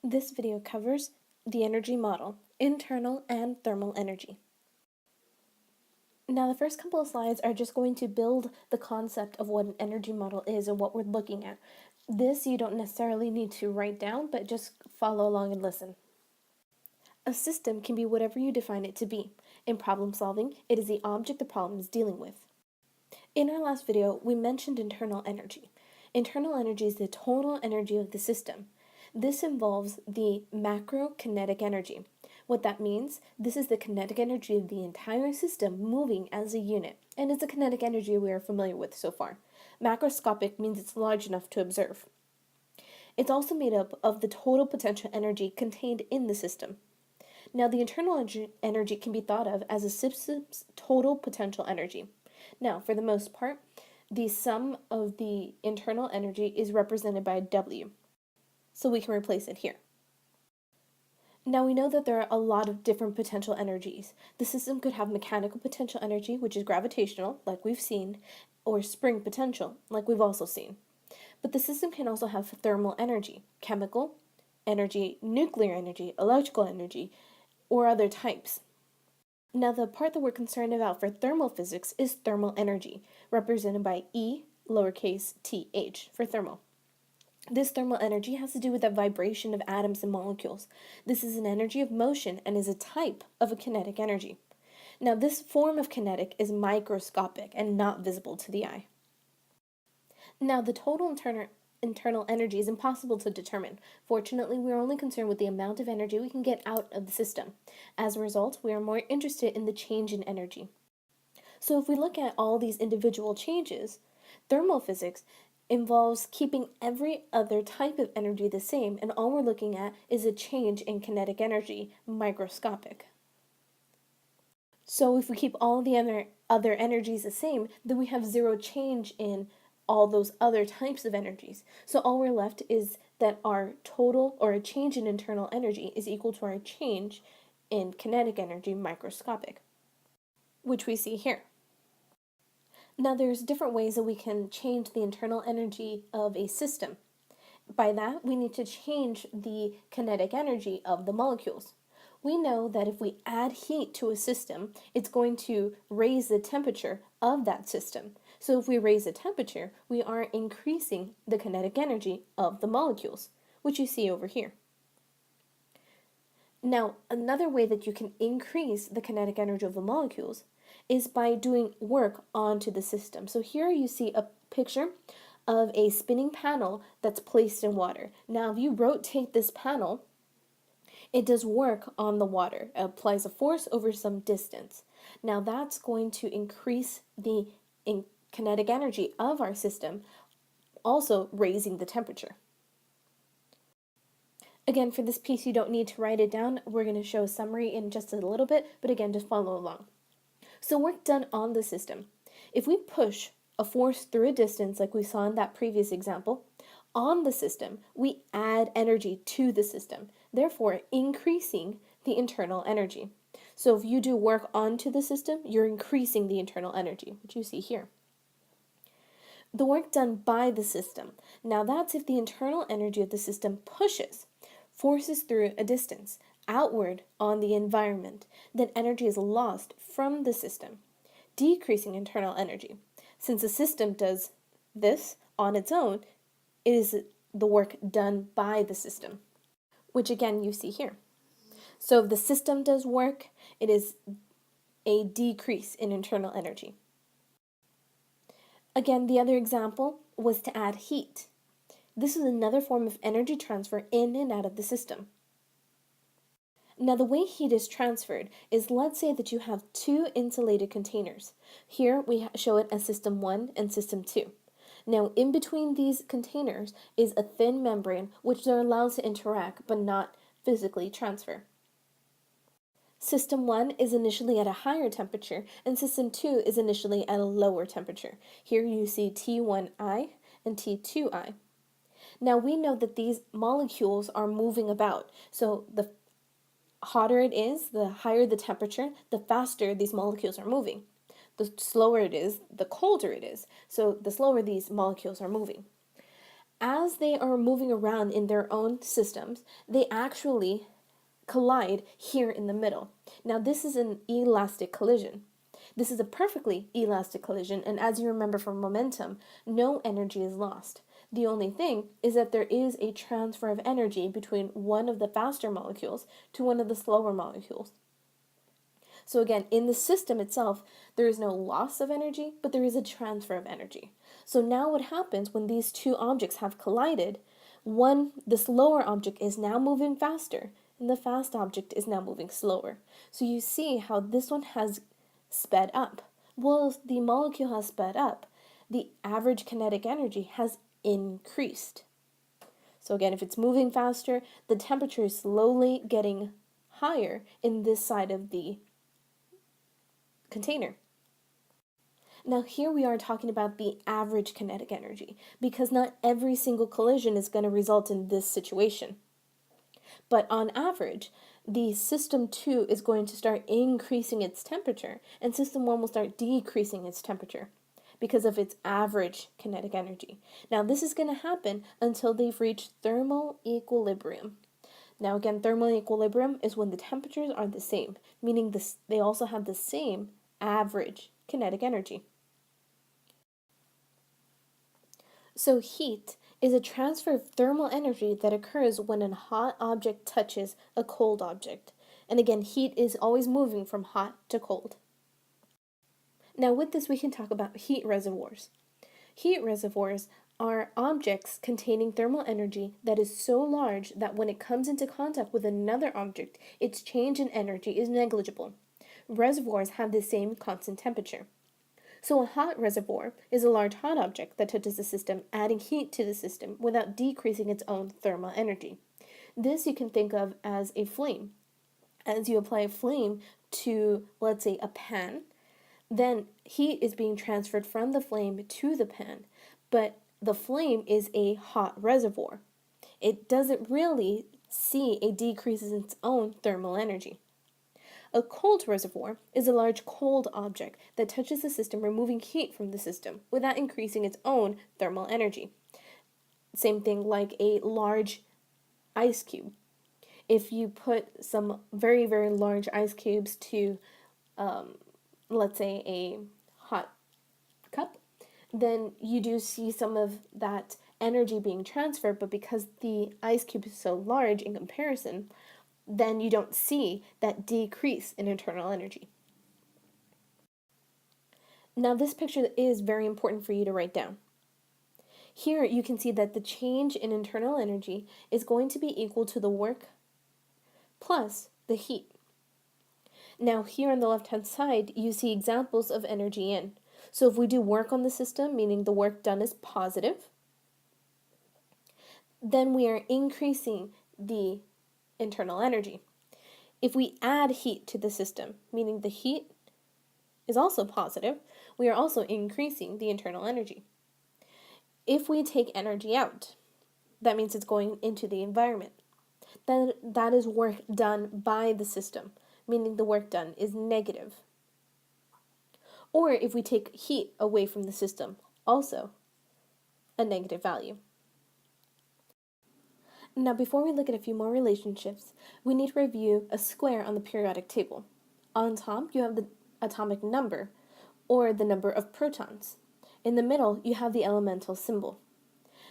This video covers the energy model, internal and thermal energy. Now the first couple of slides are just going to build the concept of what an energy model is and what we're looking at. This you don't necessarily need to write down, but just follow along and listen. A system can be whatever you define it to be. In problem solving, it is the object the problem is dealing with. In our last video, we mentioned internal energy. Internal energy is the total energy of the system. This involves the macrokinetic energy. What that means, this is the kinetic energy of the entire system moving as a unit, and it's a kinetic energy we are familiar with so far. Macroscopic means it's large enough to observe. It's also made up of the total potential energy contained in the system. Now, the internal energy can be thought of as a system's total potential energy. Now, for the most part, the sum of the internal energy is represented by W, so we can replace it here. Now we know that there are a lot of different potential energies. The system could have mechanical potential energy, which is gravitational, like we've seen, or spring potential, like we've also seen. But the system can also have thermal energy, chemical energy, nuclear energy, electrical energy, or other types. Now the part that we're concerned about for thermal physics is thermal energy, represented by E, lowercase th, for thermal. This thermal energy has to do with the vibration of atoms and molecules. This is an energy of motion and is a type of a kinetic energy. Now, this form of kinetic is microscopic and not visible to the eye. Now, the total internal energy is impossible to determine. Fortunately, we are only concerned with the amount of energy we can get out of the system. As a result, we are more interested in the change in energy. So if we look at all these individual changes, thermal physics involves keeping every other type of energy the same, and all we're looking at is a change in kinetic energy, microscopic. So if we keep all the other energies the same, then we have zero change in all those other types of energies. So all we're left is that our total, or a change in internal energy, is equal to our change in kinetic energy, microscopic, which we see here. Now there's different ways that we can change the internal energy of a system. By that, we need to change the kinetic energy of the molecules. We know that if we add heat to a system, it's going to raise the temperature of that system. So if we raise the temperature, we are increasing the kinetic energy of the molecules, which you see over here. Now, another way that you can increase the kinetic energy of the molecules is by doing work onto the system. So here you see a picture of a spinning panel that's placed in water. Now, if you rotate this panel, it does work on the water. It applies a force over some distance. Now, that's going to increase the kinetic energy of our system, also raising the temperature. Again, for this piece, you don't need to write it down. We're going to show a summary in just a little bit, but again, just follow along. So work done on the system. If we push a force through a distance, like we saw in that previous example, on the system, we add energy to the system, therefore increasing the internal energy. So if you do work onto the system, you're increasing the internal energy, which you see here. The work done by the system. Now that's if the internal energy of the system forces through a distance, outward on the environment, then energy is lost from the system, decreasing internal energy. Since the system does this on its own, it is the work done by the system, which again you see here. So if the system does work, it is a decrease in internal energy. Again, the other example was to add heat. This is another form of energy transfer in and out of the system. Now the way heat is transferred is, let's say that you have two insulated containers. Here we show it as system 1 and system 2. Now in between these containers is a thin membrane which they're allowed to interact but not physically transfer. System 1 is initially at a higher temperature and system 2 is initially at a lower temperature. Here you see T1I and T2I. Now we know that these molecules are moving about, so the hotter it is, the higher the temperature, the faster these molecules are moving. The slower it is, the colder it is, so the slower these molecules are moving. As they are moving around in their own systems, they actually collide here in the middle. Now, this is an elastic collision. This is a perfectly elastic collision, and as you remember from momentum, no energy is lost. The only thing is that there is a transfer of energy between one of the faster molecules to one of the slower molecules. So again, in the system itself, there is no loss of energy, but there is a transfer of energy. So now what happens when these two objects have collided, this lower object is now moving faster, and the fast object is now moving slower. So you see how this one has sped up. Well, if the molecule has sped up, the average kinetic energy has increased. So again, if it's moving faster, the temperature is slowly getting higher in this side of the container. Now here we are talking about the average kinetic energy, because not every single collision is going to result in this situation. But on average, the system 2 is going to start increasing its temperature, and system 1 will start decreasing its temperature because of its average kinetic energy. Now this is going to happen until they've reached thermal equilibrium. Now again, thermal equilibrium is when the temperatures are the same, meaning they also have the same average kinetic energy. So heat is a transfer of thermal energy that occurs when a hot object touches a cold object. And again, heat is always moving from hot to cold. Now with this, we can talk about heat reservoirs. Heat reservoirs are objects containing thermal energy that is so large that when it comes into contact with another object, its change in energy is negligible. Reservoirs have the same constant temperature. So a hot reservoir is a large hot object that touches the system, adding heat to the system without decreasing its own thermal energy. This you can think of as a flame. As you apply a flame to, let's say, a pan, then heat is being transferred from the flame to the pan, but the flame is a hot reservoir. It doesn't really see a decrease in its own thermal energy. A cold reservoir is a large cold object that touches the system, removing heat from the system without increasing its own thermal energy. Same thing like a large ice cube. If you put some very, very large ice cubes to, let's say, a hot cup, then you do see some of that energy being transferred, but because the ice cube is so large in comparison, then you don't see that decrease in internal energy. Now this picture is very important for you to write down. Here you can see that the change in internal energy is going to be equal to the work plus the heat. Now here on the left-hand side, you see examples of energy in. So if we do work on the system, meaning the work done is positive, then we are increasing the internal energy. If we add heat to the system, meaning the heat is also positive, we are also increasing the internal energy. If we take energy out, that means it's going into the environment. Then that is work done by the system, meaning the work done is negative. Or if we take heat away from the system, also a negative value. Now, before we look at a few more relationships, we need to review a square on the periodic table. On top, you have the atomic number, or the number of protons. In the middle, you have the elemental symbol.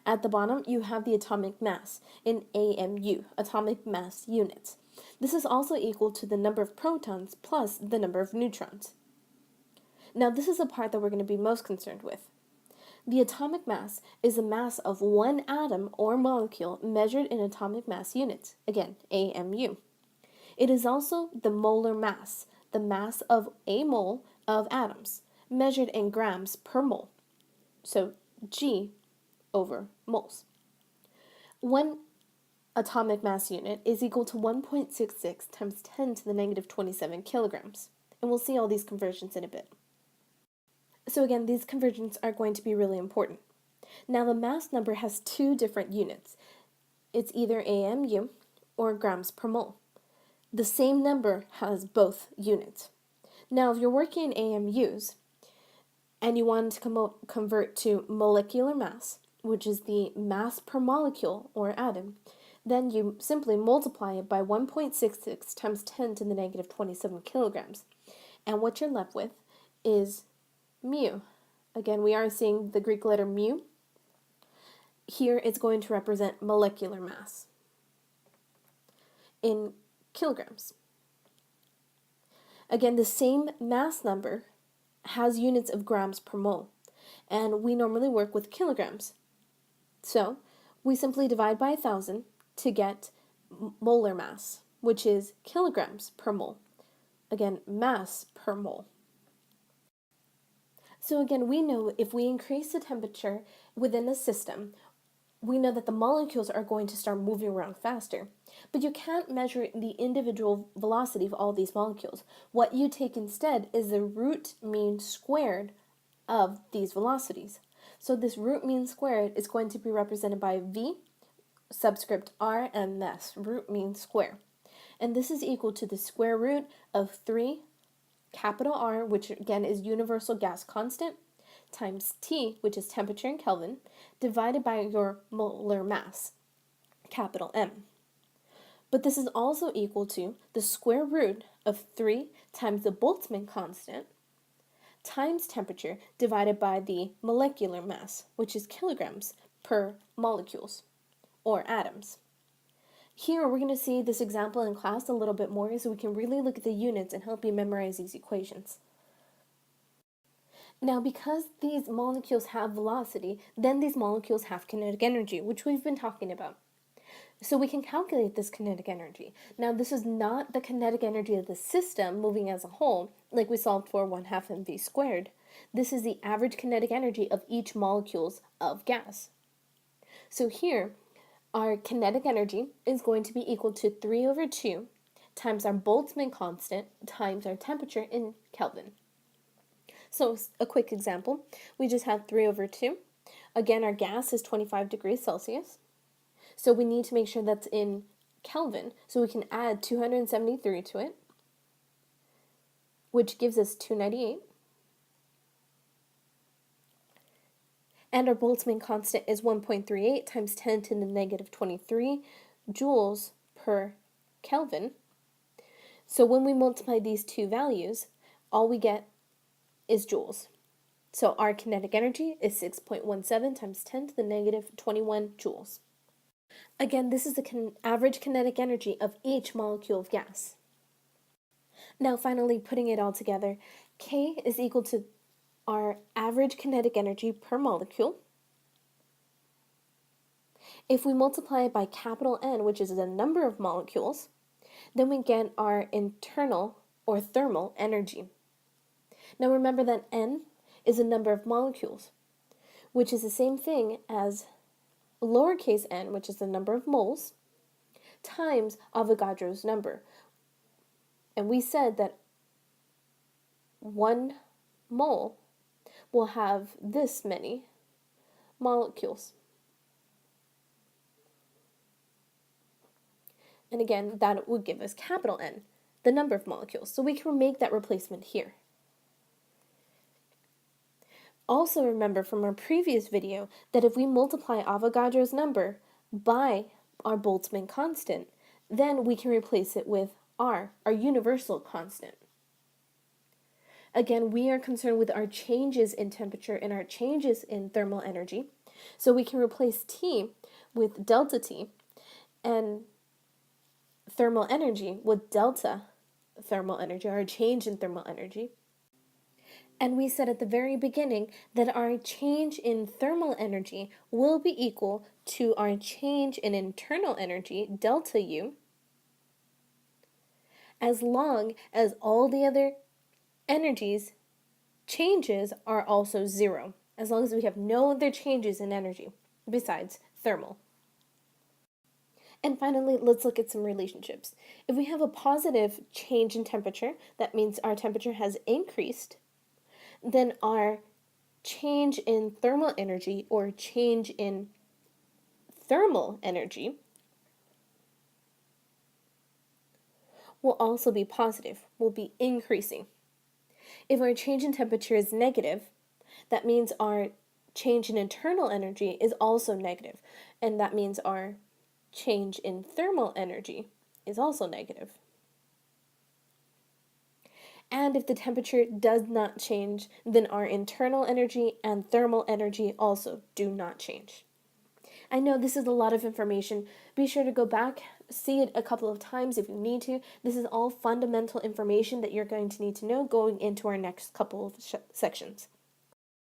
At the bottom, you have the atomic mass in AMU, atomic mass units. This is also equal to the number of protons plus the number of neutrons. Now, this is the part that we're going to be most concerned with. The atomic mass is the mass of one atom or molecule measured in atomic mass units, again, AMU. It is also the molar mass, the mass of a mole of atoms, measured in grams per mole, so G over moles. One atomic mass unit is equal to 1.66 times 10 to the negative 27 kilograms, and we'll see all these conversions in a bit. So again, these conversions are going to be really important. Now the mass number has two different units. It's either AMU or grams per mole. The same number has both units. Now if you're working in AMUs and you want to convert to molecular mass, which is the mass per molecule or atom, then you simply multiply it by 1.66 times 10 to the negative 27 kilograms. And what you're left with is mu. Again, we are seeing the Greek letter mu. Here it's going to represent molecular mass in kilograms. Again, the same mass number has units of grams per mole, and we normally work with kilograms. So we simply divide by 1,000 to get molar mass, which is kilograms per mole. Again, mass per mole. So again, we know if we increase the temperature within a system, we know that the molecules are going to start moving around faster. But you can't measure the individual velocity of all these molecules. What you take instead is the root mean squared of these velocities. So this root mean squared is going to be represented by v subscript r and s, root mean square. And this is equal to the square root of 3 capital R, which again is universal gas constant, times T, which is temperature in Kelvin, divided by your molar mass, capital M. But this is also equal to the square root of 3 times the Boltzmann constant times temperature divided by the molecular mass, which is kilograms per molecules or atoms. Here we're going to see this example in class a little bit more so we can really look at the units and help you memorize these equations. Now, because these molecules have velocity, then these molecules have kinetic energy, which we've been talking about. So we can calculate this kinetic energy. Now, this is not the kinetic energy of the system moving as a whole, like we solved for 1/2 mv squared. This is the average kinetic energy of each molecules of gas. So here, our kinetic energy is going to be equal to 3/2 times our Boltzmann constant times our temperature in Kelvin. So a quick example, we just have 3/2. Again, our gas is 25 degrees Celsius. So we need to make sure that's in Kelvin. So we can add 273 to it, which gives us 298. And our Boltzmann constant is 1.38 times 10 to the negative 23 joules per Kelvin. So when we multiply these two values, all we get is joules. So our kinetic energy is 6.17 times 10 to the negative 21 joules. Again, this is the average kinetic energy of each molecule of gas. Now finally, putting it all together, K is equal to our average kinetic energy per molecule. If we multiply it by capital N, which is the number of molecules, then we get our internal or thermal energy. Now remember that N is the number of molecules, which is the same thing as lowercase n, which is the number of moles, times Avogadro's number. And we said that 1 mole will have this many molecules. And again, that would give us capital N, the number of molecules. So we can make that replacement here. Also remember from our previous video that if we multiply Avogadro's number by our Boltzmann constant, then we can replace it with R, our universal constant. Again, we are concerned with our changes in temperature and our changes in thermal energy. So we can replace T with delta T and thermal energy with delta thermal energy, or a change in thermal energy. And we said at the very beginning that our change in thermal energy will be equal to our change in internal energy, delta U, as long as all the other energies changes are also zero, as long as we have no other changes in energy besides thermal. And finally, let's look at some relationships. If we have a positive change in temperature, that means our temperature has increased, then our change in thermal energy or change in thermal energy will also be positive, will be increasing. If our change in temperature is negative, that means our change in internal energy is also negative, and that means our change in thermal energy is also negative. And if the temperature does not change, then our internal energy and thermal energy also do not change. I know this is a lot of information. Be sure to go back, see it a couple of times if you need to. This is all fundamental information that you're going to need to know going into our next couple of sections.